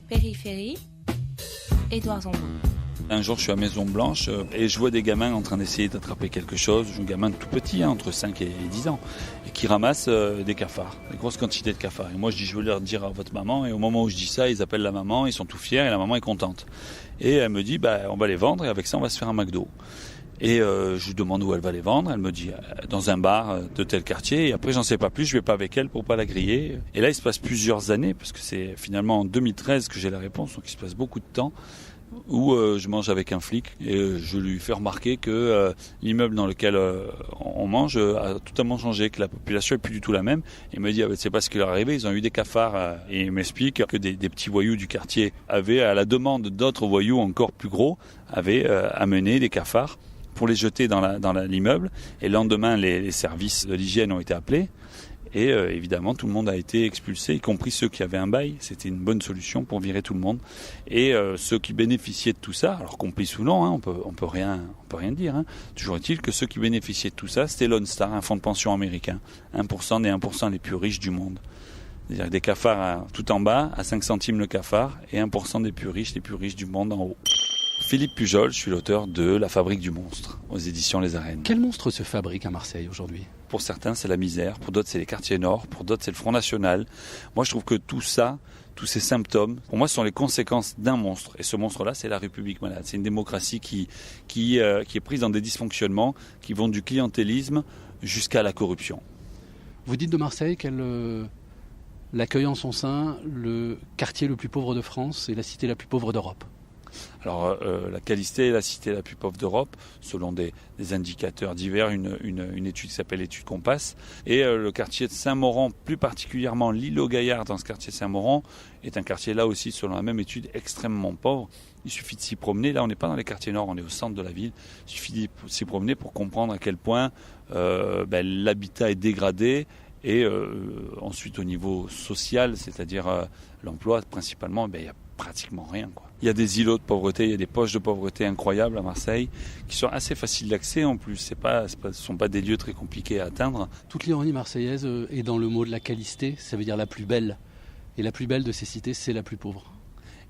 Périphérie, Édouard Zambon. Un jour, je suis à Maison Blanche et je vois des gamins en train d'essayer d'attraper quelque chose. Un gamin tout petit, entre 5 et 10 ans, et qui ramassent des cafards, des grosses quantités de cafards. Et moi, je dis, je veux leur dire à votre maman. Et au moment où je dis ça, ils appellent la maman, ils sont tout fiers et la maman est contente. Et elle me dit, on va les vendre et avec ça, on va se faire un McDo. Et je lui demande où elle va les vendre. Elle me dit dans un bar de tel quartier. Et après, j'en sais pas plus. Je vais pas avec elle pour pas la griller. Et là, il se passe plusieurs années parce que c'est finalement en 2013 que j'ai la réponse. Donc, il se passe beaucoup de temps où je mange avec un flic et je lui fais remarquer que l'immeuble dans lequel on mange a totalement changé, que la population est plus du tout la même. Il me dit c'est pas ce qui leur est arrivé. Ils ont eu des cafards et il m'explique que des petits voyous du quartier avaient, à la demande d'autres voyous encore plus gros, avaient amené des cafards pour les jeter dans l'immeuble. Et le lendemain, les services de l'hygiène ont été appelés. Et évidemment, tout le monde a été expulsé, y compris ceux qui avaient un bail. C'était une bonne solution pour virer tout le monde. Et ceux qui bénéficiaient de tout ça, alors complice ou non, on peut rien dire. Toujours est-il que ceux qui bénéficiaient de tout ça, c'était Lone Star, un fonds de pension américain. 1% des 1% les plus riches du monde. C'est-à-dire des cafards tout en bas, à 5 centimes le cafard, et 1% des plus riches du monde en haut. Philippe Pujol, je suis l'auteur de La Fabrique du monstre, aux éditions Les Arènes. Quel monstre se fabrique à Marseille aujourd'hui ? Pour certains, c'est la misère, pour d'autres, c'est les quartiers nord, pour d'autres, c'est le Front National. Moi, je trouve que tout ça, tous ces symptômes, pour moi, ce sont les conséquences d'un monstre. Et ce monstre-là, c'est la République malade. C'est une démocratie qui est prise dans des dysfonctionnements qui vont du clientélisme jusqu'à la corruption. Vous dites de Marseille qu'elle l'accueille en son sein le quartier le plus pauvre de France et la cité la plus pauvre d'Europe. Alors, la Callister est la cité la plus pauvre d'Europe, selon des indicateurs divers, une étude qui s'appelle l'étude Compass. Et le quartier de Saint-Mauran, plus particulièrement l'île aux Gaillards dans ce quartier de Saint-Mauran, est un quartier là aussi, selon la même étude, extrêmement pauvre. Il suffit de s'y promener. Là, on n'est pas dans les quartiers nord, on est au centre de la ville. Il suffit de s'y promener pour comprendre à quel point l'habitat est dégradé. Et ensuite, au niveau social, c'est-à-dire l'emploi principalement, il y a pratiquement rien, quoi. Il y a des îlots de pauvreté, il y a des poches de pauvreté incroyables à Marseille qui sont assez faciles d'accès en plus. Ce ne sont pas des lieux très compliqués à atteindre. Toute l'ironie marseillaise est dans le mot de la Callister, ça veut dire la plus belle. Et la plus belle de ces cités, c'est la plus pauvre.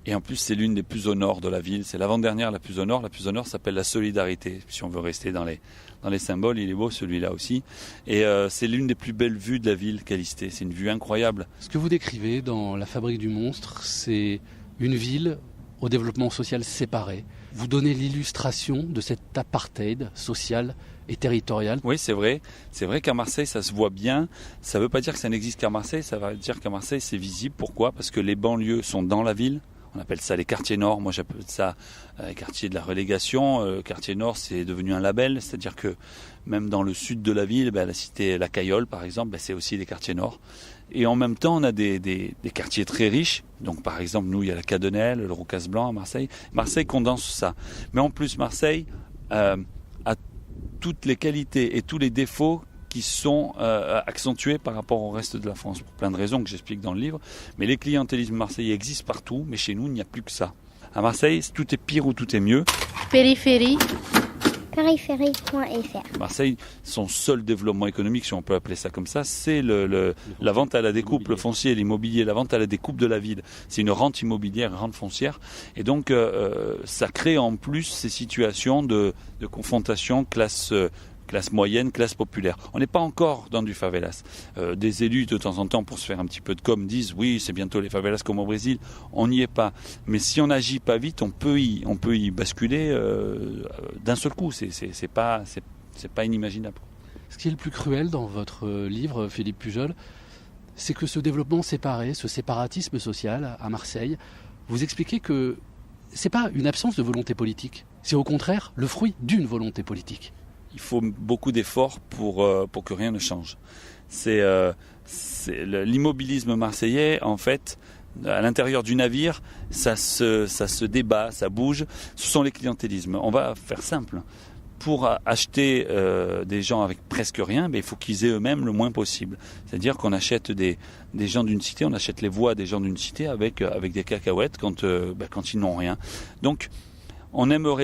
Et en plus, c'est l'une des plus au nord de la ville. C'est l'avant-dernière la plus au nord. La plus au nord s'appelle la solidarité. Si on veut rester dans les symboles, il est beau celui-là aussi. Et c'est l'une des plus belles vues de la ville, Callister. C'est une vue incroyable. Ce que vous décrivez dans La Fabrique du monstre, c'est une ville au développement social séparé. Vous donnez l'illustration de cet apartheid social et territorial. Oui, c'est vrai. C'est vrai qu'à Marseille, ça se voit bien. Ça ne veut pas dire que ça n'existe qu'à Marseille. Ça veut dire qu'à Marseille, c'est visible. Pourquoi ? Parce que les banlieues sont dans la ville. On appelle ça les quartiers nord. Moi, j'appelle ça les quartiers de la relégation. Quartier nord, c'est devenu un label. C'est-à-dire que même dans le sud de la ville, la cité La Caillole, par exemple, c'est aussi des quartiers nord. Et en même temps, on a des quartiers très riches. Donc, par exemple, nous, il y a la Cadenelle, le Roucas Blanc à Marseille. Marseille condense ça. Mais en plus, Marseille a toutes les qualités et tous les défauts qui sont accentués par rapport au reste de la France, pour plein de raisons que j'explique dans le livre. Mais les clientélismes marseillais existent partout, mais chez nous, il n'y a plus que ça. À Marseille, tout est pire ou tout est mieux. Périphérie. Périphérie.fr. Marseille, son seul développement économique, si on peut appeler ça comme ça, c'est la vente à la découpe, le foncier, l'immobilier, la vente à la découpe de la ville. C'est une rente immobilière, une rente foncière. Et donc, ça crée en plus ces situations de confrontation classe moyenne, classe populaire. On n'est pas encore dans du favelas. Des élus, de temps en temps, pour se faire un petit peu de com', disent oui, c'est bientôt les favelas comme au Brésil. On n'y est pas. Mais si on n'agit pas vite, on peut y basculer d'un seul coup. C'est pas inimaginable. Ce qui est le plus cruel dans votre livre, Philippe Pujol, c'est que ce développement séparé, ce séparatisme social à Marseille, vous expliquez que c'est pas une absence de volonté politique. C'est au contraire le fruit d'une volonté politique. Il faut beaucoup d'efforts pour que rien ne change. C'est l'immobilisme marseillais, en fait, à l'intérieur du navire, ça se débat, ça bouge. Ce sont les clientélismes. On va faire simple. Pour acheter des gens avec presque rien, il faut qu'ils aient eux-mêmes le moins possible. C'est-à-dire qu'on achète des gens d'une cité, on achète les voix des gens d'une cité avec des cacahuètes quand ils n'ont rien. Donc,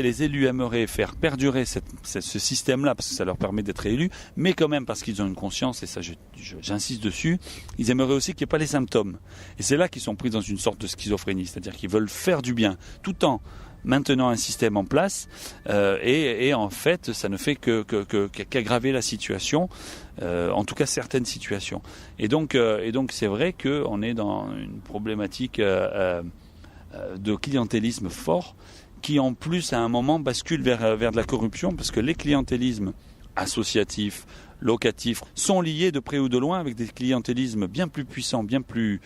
les élus aimeraient faire perdurer ce système-là, parce que ça leur permet d'être élus, mais quand même parce qu'ils ont une conscience, et ça j'insiste dessus, ils aimeraient aussi qu'il n'y ait pas les symptômes. Et c'est là qu'ils sont pris dans une sorte de schizophrénie, c'est-à-dire qu'ils veulent faire du bien, tout en maintenant un système en place, et en fait ça ne fait qu'aggraver la situation, en tout cas certaines situations. Et donc c'est vrai qu'on est dans une problématique de clientélisme fort, qui en plus à un moment bascule vers de la corruption, parce que les clientélismes associatifs, locatifs, sont liés de près ou de loin avec des clientélismes bien plus puissants, bien plus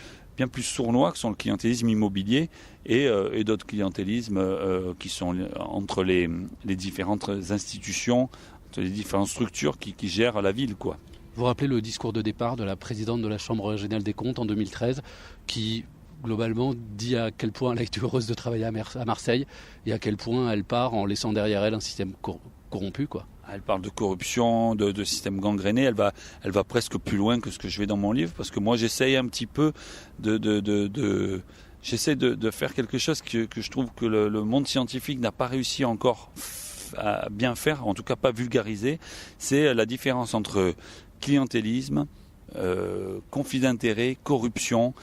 sournois, que sont le clientélisme immobilier et d'autres clientélismes qui sont entre les différentes institutions, entre les différentes structures qui gèrent la ville, quoi. Vous rappelez le discours de départ de la présidente de la Chambre régionale des comptes en 2013, qui globalement dit à quel point elle a été heureuse de travailler à Marseille et à quel point elle part en laissant derrière elle un système corrompu, quoi. Elle parle de corruption, de système gangréné. Elle va presque plus loin que ce que je vais dans mon livre, parce que moi j'essaye un petit peu j'essaie de faire quelque chose que je trouve que le monde scientifique n'a pas réussi encore à bien faire, en tout cas pas vulgariser. C'est la différence entre clientélisme, conflit d'intérêt, corruption.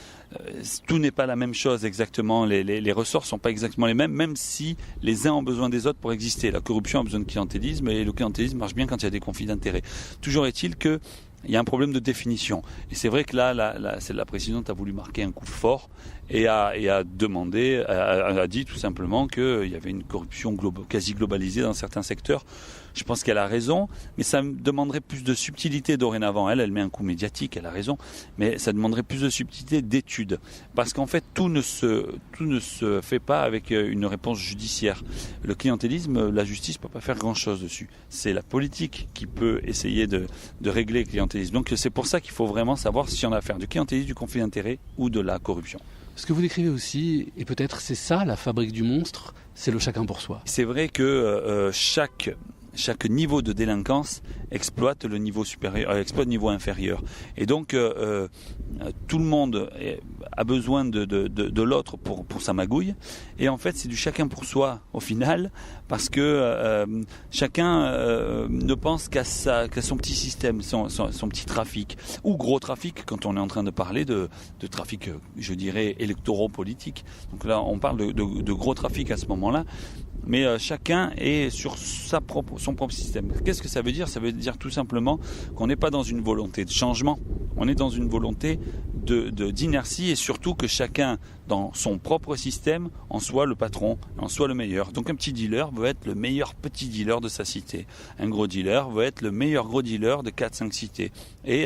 Tout n'est pas la même chose exactement, les ressorts sont pas exactement les mêmes, même si les uns ont besoin des autres pour exister. La corruption a besoin de clientélisme, et le clientélisme marche bien quand il y a des conflits d'intérêt. Toujours est-il que il y a un problème de définition. Et c'est vrai que là, la présidente a voulu marquer un coup fort et a demandé, a dit tout simplement qu'il y avait une corruption quasi globalisée dans certains secteurs. Je pense qu'elle a raison, mais ça me demanderait plus de subtilité dorénavant. Elle met un coup médiatique, elle a raison, mais ça demanderait plus de subtilité d'études. Parce qu'en fait, tout ne se fait pas avec une réponse judiciaire. Le clientélisme, la justice ne peut pas faire grand-chose dessus. C'est la politique qui peut essayer de régler le clientélisme. Donc c'est pour ça qu'il faut vraiment savoir si on a affaire du clientélisme, du conflit d'intérêt ou de la corruption. Ce que vous décrivez aussi, et peut-être c'est ça la fabrique du monstre, c'est le chacun pour soi. C'est vrai que chaque niveau de délinquance exploite le niveau supérieur, exploite le niveau inférieur. Et donc tout le monde a besoin de l'autre pour sa magouille. Et en fait, c'est du chacun pour soi au final, parce que chacun ne pense qu'à son petit système, son petit trafic, ou gros trafic quand on est en train de parler de trafic, je dirais, électoro-politique. Donc là, on parle de gros trafic à ce moment-là. Mais chacun est sur son propre système. Qu'est-ce que ça veut dire ? Ça veut dire tout simplement qu'on n'est pas dans une volonté de changement, on est dans une volonté d'inertie, et surtout que chacun, dans son propre système, en soit le patron, en soit le meilleur. Donc un petit dealer veut être le meilleur petit dealer de sa cité. Un gros dealer veut être le meilleur gros dealer de 4-5 cités. Et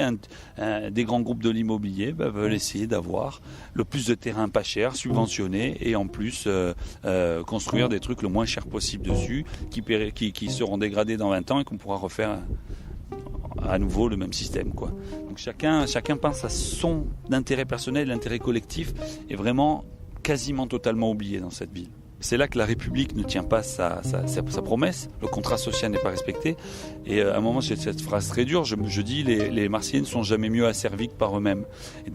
des grands groupes de l'immobilier veulent essayer d'avoir le plus de terrain pas cher, subventionné, et en plus construire des trucs le moins cher possible dessus, qui seront dégradés dans 20 ans et qu'on pourra refaire à nouveau le même système, quoi. Donc chacun pense à son intérêt personnel, l'intérêt collectif est vraiment quasiment totalement oublié dans cette ville. C'est là que la République ne tient pas sa promesse, le contrat social n'est pas respecté. Et à un moment, j'ai cette phrase très dure, je dis les Marseillais ne sont jamais mieux asservis que par eux-mêmes. Et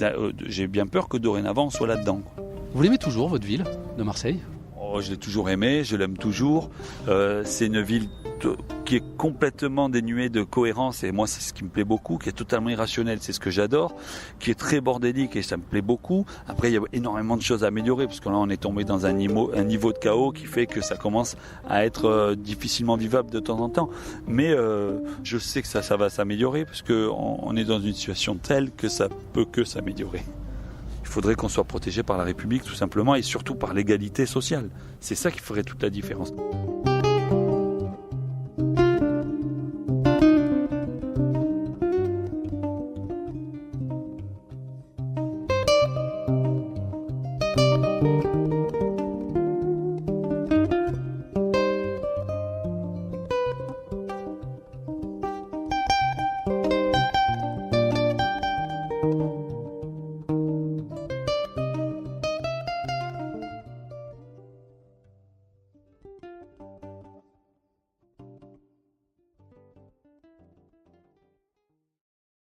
j'ai bien peur que dorénavant on soit là-dedans, quoi. Vous l'aimez toujours, votre ville de Marseille ? Je l'ai toujours aimé, je l'aime toujours. C'est une ville qui est complètement dénuée de cohérence, et moi c'est ce qui me plaît beaucoup, qui est totalement irrationnelle, c'est ce que j'adore, qui est très bordélique, et ça me plaît beaucoup. Après, il y a énormément de choses à améliorer, parce que là on est tombé dans un niveau de chaos qui fait que ça commence à être difficilement vivable de temps en temps. Mais je sais que ça va s'améliorer, parce qu'on est dans une situation telle que ça peut que s'améliorer. Il faudrait qu'on soit protégé par la République tout simplement, et surtout par l'égalité sociale. C'est ça qui ferait toute la différence.